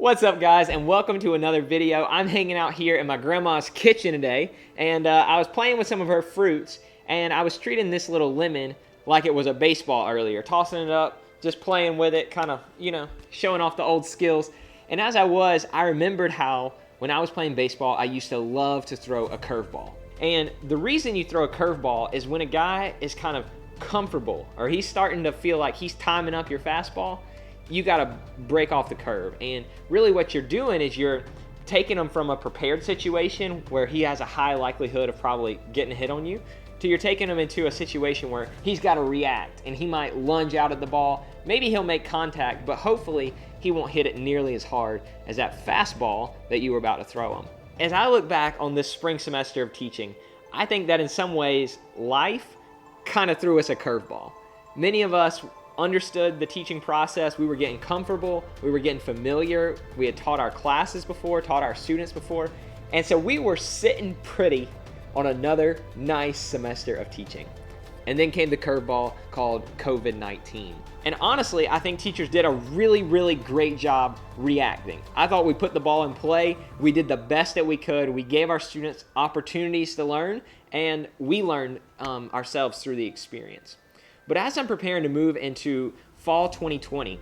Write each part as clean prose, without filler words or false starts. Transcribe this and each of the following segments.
What's up, guys, and welcome to another video. I'm hanging out here in my grandma's kitchen today, and I was playing with some of her fruits, and I was treating this little lemon like it was a baseball earlier, tossing it up, just playing with it, kind of, showing off the old skills. And as I remembered how when I was playing baseball, I used to love to throw a curveball. And the reason you throw a curveball is when a guy is kind of comfortable, or he's starting to feel like he's timing up your fastball, you got to break off the curve. And really what you're doing is you're taking him from a prepared situation where he has a high likelihood of probably getting a hit on you, to you're taking him into a situation where he's got to react, and he might lunge out at the ball. Maybe he'll make contact, but hopefully he won't hit it nearly as hard as that fastball that you were about to throw him. As I look back on this spring semester of teaching, I think that in some ways life kind of threw us a curveball. Many of us understood the teaching process. We were getting comfortable, we were getting familiar, we had taught our classes before, taught our students before, and so we were sitting pretty on another nice semester of teaching. And then came the curveball called COVID-19. And honestly, I think teachers did a really great job reacting. I thought we put the ball in play, we did the best that we could, we gave our students opportunities to learn, and we learned ourselves through the experience. But as I'm preparing to move into fall 2020,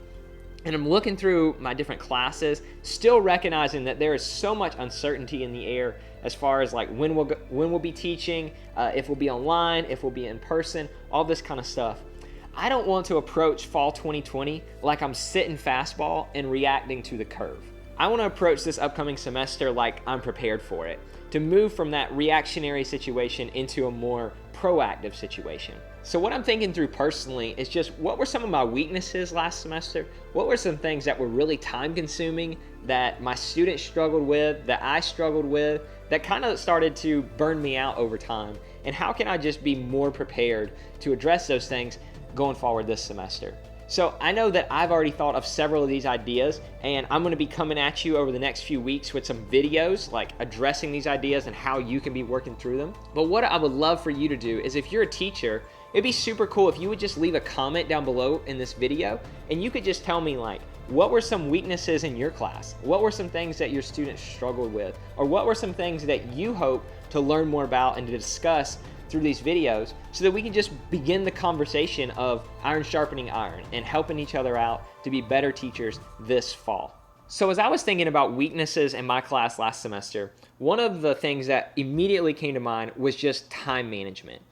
and I'm looking through my different classes, still recognizing that there is so much uncertainty in the air as far as like when we'll be teaching, if we'll be online, if we'll be in person, all this kind of stuff. I don't want to approach fall 2020 like I'm sitting fastball and reacting to the curve. I want to approach this upcoming semester like I'm prepared for it, to move from that reactionary situation into a more proactive situation. So what I'm thinking through personally is just what were some of my weaknesses last semester? What were some things that were really time consuming that my students struggled with, that I struggled with, that kind of started to burn me out over time? And how can I just be more prepared to address those things going forward this semester? So I know that I've already thought of several of these ideas, and I'm going to be coming at you over the next few weeks with some videos like addressing these ideas and how you can be working through them. But what I would love for you to do is, if you're a teacher, it'd be super cool if you would just leave a comment down below in this video, and you could just tell me like, what were some weaknesses in your class? What were some things that your students struggled with? Or what were some things that you hope to learn more about and to discuss through these videos, so that we can just begin the conversation of iron sharpening iron and helping each other out to be better teachers this fall. So as I was thinking about weaknesses in my class last semester, one of the things that immediately came to mind was just time management.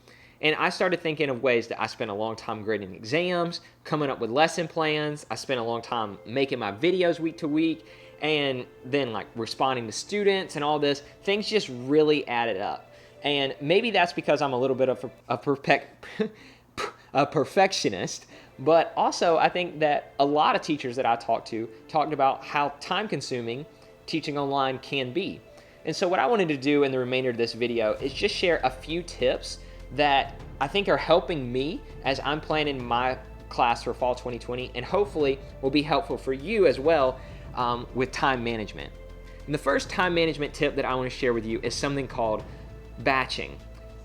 And I started thinking of ways that I spent a long time grading exams, coming up with lesson plans. I spent a long time making my videos week to week, and then like responding to students and all this. Things just really added up. And maybe that's because I'm a little bit of a perfectionist, but also I think that a lot of teachers that I talked about how time-consuming teaching online can be. And so what I wanted to do in the remainder of this video is just share a few tips that I think are helping me as I'm planning my class for fall 2020, and hopefully will be helpful for you as well with time management. And the first time management tip that I want to share with you is something called batching.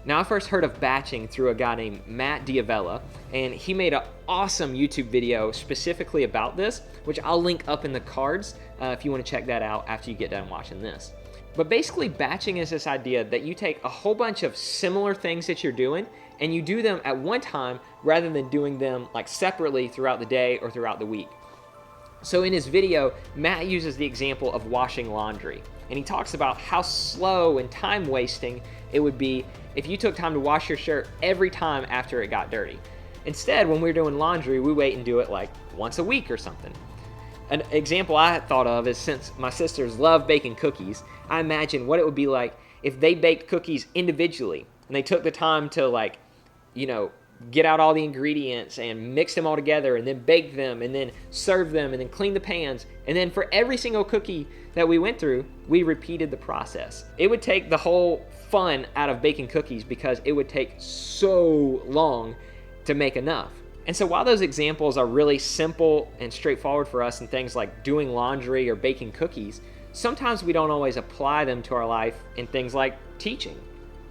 Now, I first heard of batching through a guy named Matt Diavella, and he made an awesome YouTube video specifically about this, which I'll link up in the cards if you want to check that out after you get done watching this. But basically, batching is this idea that you take a whole bunch of similar things that you're doing and you do them at one time rather than doing them like separately throughout the day or throughout the week. So in his video, Matt uses the example of washing laundry, and he talks about how slow and time wasting it would be if you took time to wash your shirt every time after it got dirty. Instead, when we're doing laundry, we wait and do it like once a week or something. An example I thought of is, since my sisters love baking cookies, I imagine what it would be like if they baked cookies individually and they took the time to get out all the ingredients and mix them all together and then bake them and then serve them and then clean the pans. And then for every single cookie that we went through, we repeated the process. It would take the whole fun out of baking cookies because it would take so long to make enough. And so while those examples are really simple and straightforward for us in things like doing laundry or baking cookies, sometimes we don't always apply them to our life in things like teaching.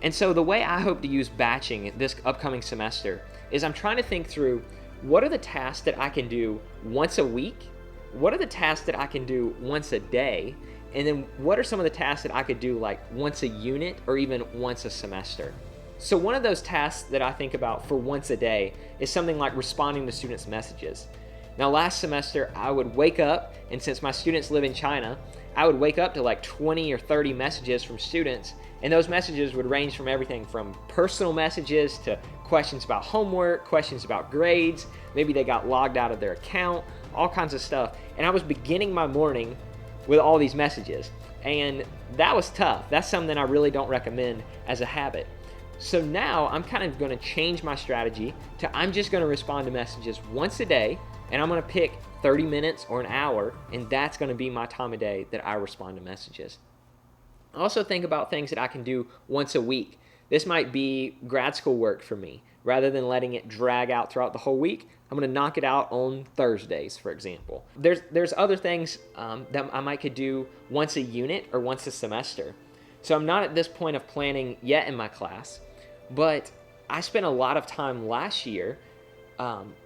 And so the way I hope to use batching this upcoming semester is I'm trying to think through what are the tasks that I can do once a week what are the tasks that I can do once a day? And then what are some of the tasks that I could do like once a unit or even once a semester? So one of those tasks that I think about for once a day is something like responding to students' messages. Now last semester I would wake up, and since my students live in China, I would wake up to like 20 or 30 messages from students, and those messages would range from everything from personal messages to questions about homework, questions about grades, maybe they got logged out of their account, all kinds of stuff. And I was beginning my morning with all these messages, and that was tough. That's something I really don't recommend as a habit. So now I'm kind of going to change my strategy to I'm just going to respond to messages once a day, and I'm going to pick 30 minutes or an hour, and that's going to be my time of day that I respond to messages. Also think about things that I can do once a week. This might be grad school work for me. Rather than letting it drag out throughout the whole week, I'm going to knock it out on Thursdays, for example. There's other things that I might could do once a unit or once a semester. So I'm not at this point of planning yet in my class, but I spent a lot of time last year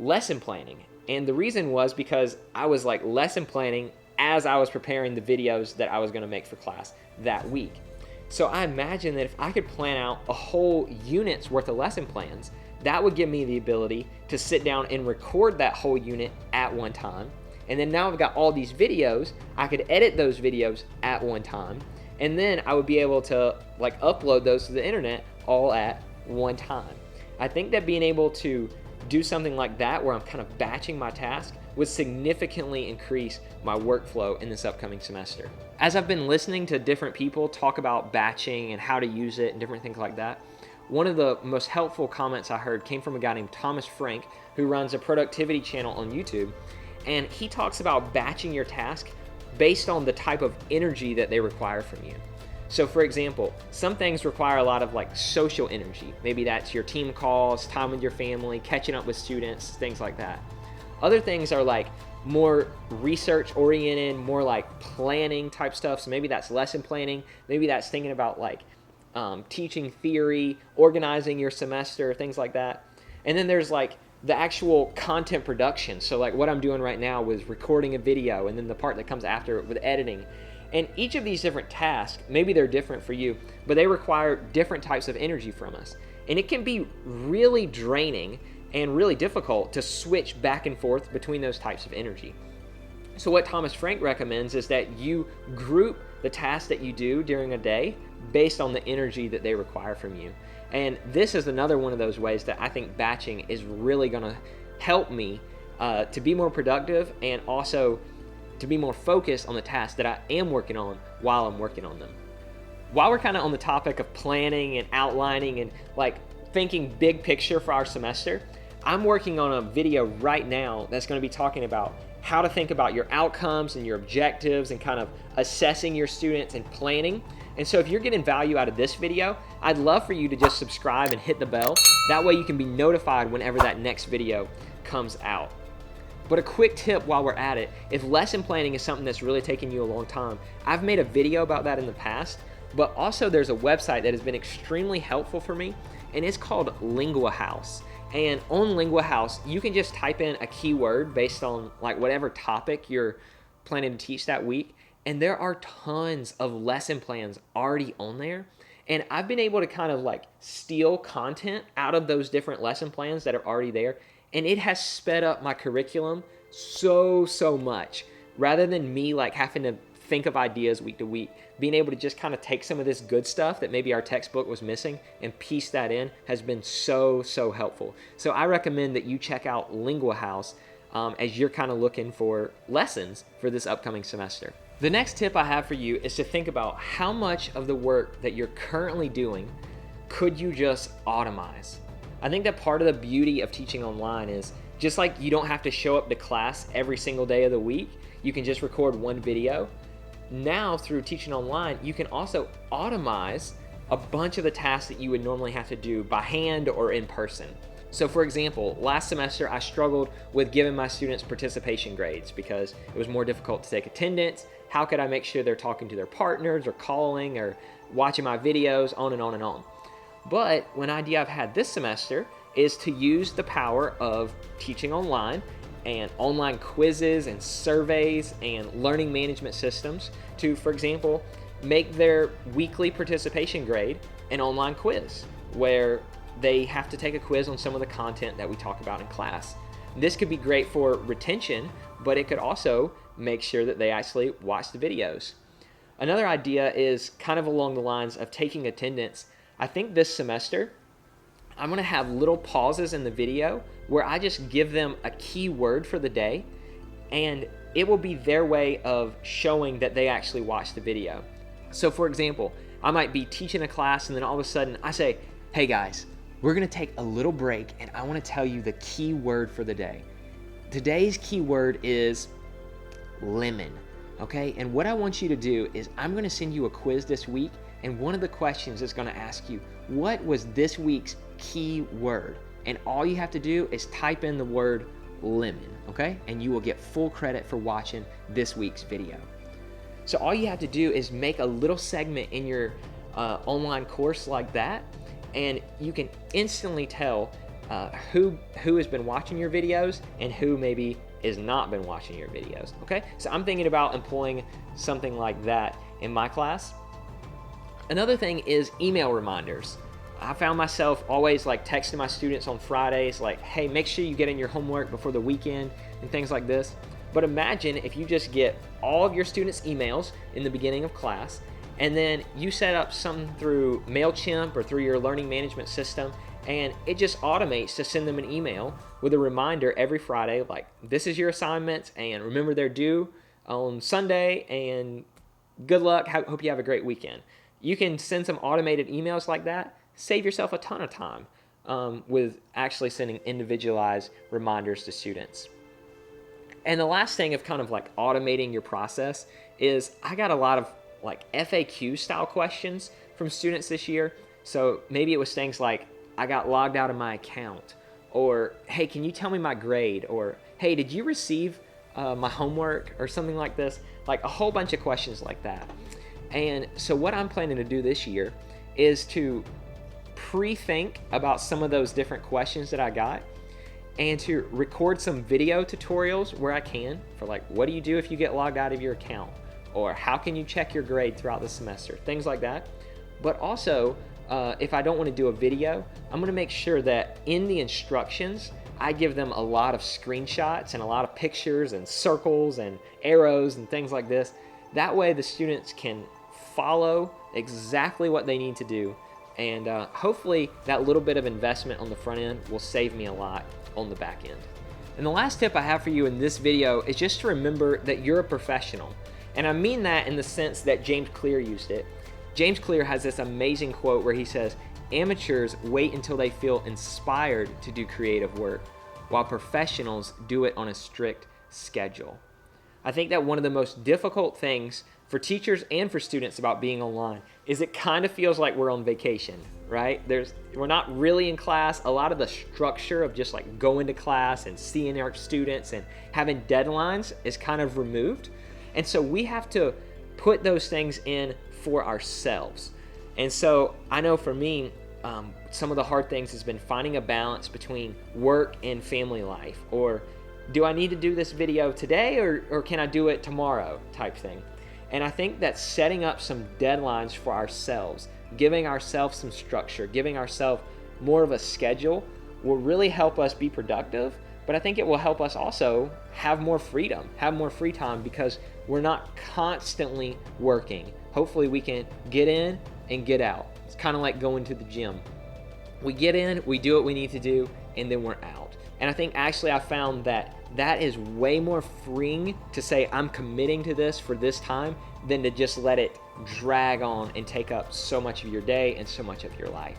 lesson planning. And the reason was because I was like lesson planning as I was preparing the videos that I was going to make for class that week. So I imagine that if I could plan out a whole unit's worth of lesson plans, that would give me the ability to sit down and record that whole unit at one time. And then now I've got all these videos, I could edit those videos at one time. And then I would be able to like upload those to the internet all at one time. I think that being able to do something like that where I'm kind of batching my task would significantly increase my workflow in this upcoming semester. As I've been listening to different people talk about batching and how to use it and different things like that, one of the most helpful comments I heard came from a guy named Thomas Frank, who runs a productivity channel on YouTube, and he talks about batching your task based on the type of energy that they require from you. So for example, some things require a lot of like social energy. Maybe that's your team calls, time with your family, catching up with students, things like that. Other things are like more research oriented, more like planning type stuff. So maybe that's lesson planning. Maybe that's thinking about like teaching theory, organizing your semester, things like that. And then there's like the actual content production. So like what I'm doing right now with recording a video, and then the part that comes after it with editing. And each of these different tasks, maybe they're different for you, but they require different types of energy from us. And it can be really draining and really difficult to switch back and forth between those types of energy. So what Thomas Frank recommends is that you group the tasks that you do during a day based on the energy that they require from you. And this is another one of those ways that I think batching is really going to help me to be more productive and also to be more focused on the tasks that I am working on while I'm working on them. While we're kind of on the topic of planning and outlining and like thinking big picture for our semester, I'm working on a video right now that's going to be talking about how to think about your outcomes and your objectives and kind of assessing your students and planning. And so if you're getting value out of this video, I'd love for you to just subscribe and hit the bell. That way you can be notified whenever that next video comes out. But a quick tip while we're at it, if lesson planning is something that's really taking you a long time, I've made a video about that in the past, but also there's a website that has been extremely helpful for me, and it's called Lingua House. And on Lingua House, you can just type in a keyword based on like whatever topic you're planning to teach that week, and there are tons of lesson plans already on there. And I've been able to kind of like steal content out of those different lesson plans that are already there, and it has sped up my curriculum so much. Rather than me like having to think of ideas week to week, being able to just kind of take some of this good stuff that maybe our textbook was missing and piece that in has been so helpful. So I recommend that you check out Lingua House as you're kind of looking for lessons for this upcoming semester. The next tip I have for you is to think about how much of the work that you're currently doing could you just automize. I think that part of the beauty of teaching online is just like you don't have to show up to class every single day of the week, you can just record one video. Now through teaching online, you can also automize a bunch of the tasks that you would normally have to do by hand or in person. So for example, last semester I struggled with giving my students participation grades because it was more difficult to take attendance. How could I make sure they're talking to their partners or calling or watching my videos, on and on and on. But one idea I've had this semester is to use the power of teaching online and online quizzes and surveys and learning management systems to, for example, make their weekly participation grade an online quiz where they have to take a quiz on some of the content that we talk about in class. This could be great for retention, but it could also make sure that they actually watch the videos. Another idea is kind of along the lines of taking attendance. I think this semester, I'm going to have little pauses in the video where I just give them a key word for the day, and it will be their way of showing that they actually watched the video. So for example, I might be teaching a class and then all of a sudden I say, hey guys, we're going to take a little break and I want to tell you the key word for the day. Today's key word is lemon. Okay, and what I want you to do is I'm going to send you a quiz this week, and one of the questions is going to ask you, what was this week's key word? And all you have to do is type in the word lemon, okay? And you will get full credit for watching this week's video. So all you have to do is make a little segment in your online course like that, and you can instantly tell who has been watching your videos and who maybe is not been watching your videos, okay? So I'm thinking about employing something like that in my class. Another thing is email reminders. I found myself always like texting my students on Fridays like, hey, make sure you get in your homework before the weekend and things like this. But imagine if you just get all of your students' emails in the beginning of class, and then you set up something through MailChimp or through your learning management system, and it just automates to send them an email with a reminder every Friday, like, this is your assignments, and remember they're due on Sunday, and good luck, hope you have a great weekend. You can send some automated emails like that, save yourself a ton of time with actually sending individualized reminders to students. And the last thing of kind of like automating your process is I got a lot of like FAQ style questions from students this year. So maybe it was things like, I got logged out of my account, or hey, can you tell me my grade, or hey, did you receive my homework, or something like this, like a whole bunch of questions like that. And so what I'm planning to do this year is to pre-think about some of those different questions that I got, and to record some video tutorials where I can for like, what do you do if you get logged out of your account, or how can you check your grade throughout the semester, things like that. But also, if I don't want to do a video, I'm going to make sure that in the instructions, I give them a lot of screenshots and a lot of pictures and circles and arrows and things like this. That way the students can follow exactly what they need to do. And hopefully that little bit of investment on the front end will save me a lot on the back end. And the last tip I have for you in this video is just to remember that you're a professional. And I mean that in the sense that James Clear used it. James Clear has this amazing quote where he says, amateurs wait until they feel inspired to do creative work, while professionals do it on a strict schedule. I think that one of the most difficult things for teachers and for students about being online is it kind of feels like we're on vacation, right? We're not really in class. A lot of the structure of just like going to class and seeing our students and having deadlines is kind of removed. And so we have to put those things in for ourselves. And so I know for me, some of the hard things has been finding a balance between work and family life, or do I need to do this video today, or can I do it tomorrow type thing. And I think that setting up some deadlines for ourselves, giving ourselves some structure, giving ourselves more of a schedule will really help us be productive. But I think it will help us also have more freedom, have more free time, because we're not constantly working. Hopefully we can get in and get out. It's kind of like going to the gym. We get in, we do what we need to do, and then we're out. And I think actually I found that that is way more freeing to say I'm committing to this for this time than to just let it drag on and take up so much of your day and so much of your life.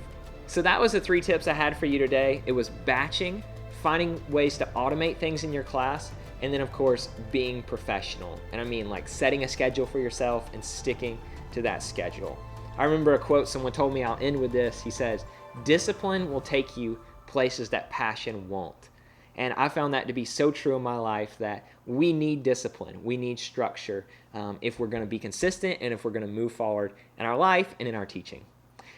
So that was the 3 tips I had for you today. It was batching, finding ways to automate things in your class, and then of course being professional. And I mean like setting a schedule for yourself and sticking to that schedule. I remember a quote someone told me, I'll end with this. He says, discipline will take you places that passion won't. And I found that to be so true in my life, that we need discipline, we need structure if we're going to be consistent and if we're going to move forward in our life and in our teaching.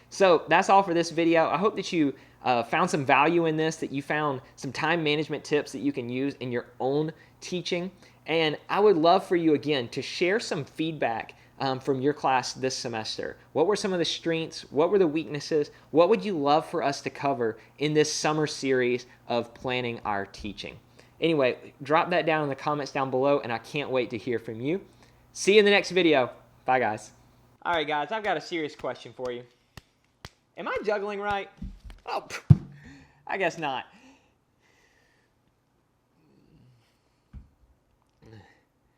So that's all for this video. I hope that you found some value in this, that you found some time management tips that you can use in your own teaching. And I would love for you, again, to share some feedback from your class this semester. What were some of the strengths? What were the weaknesses? What would you love for us to cover in this summer series of planning our teaching? Anyway, drop that down in the comments down below, and I can't wait to hear from you. See you in the next video. Bye, guys. All right, guys, I've got a serious question for you. Am I juggling right? Oh, I guess not.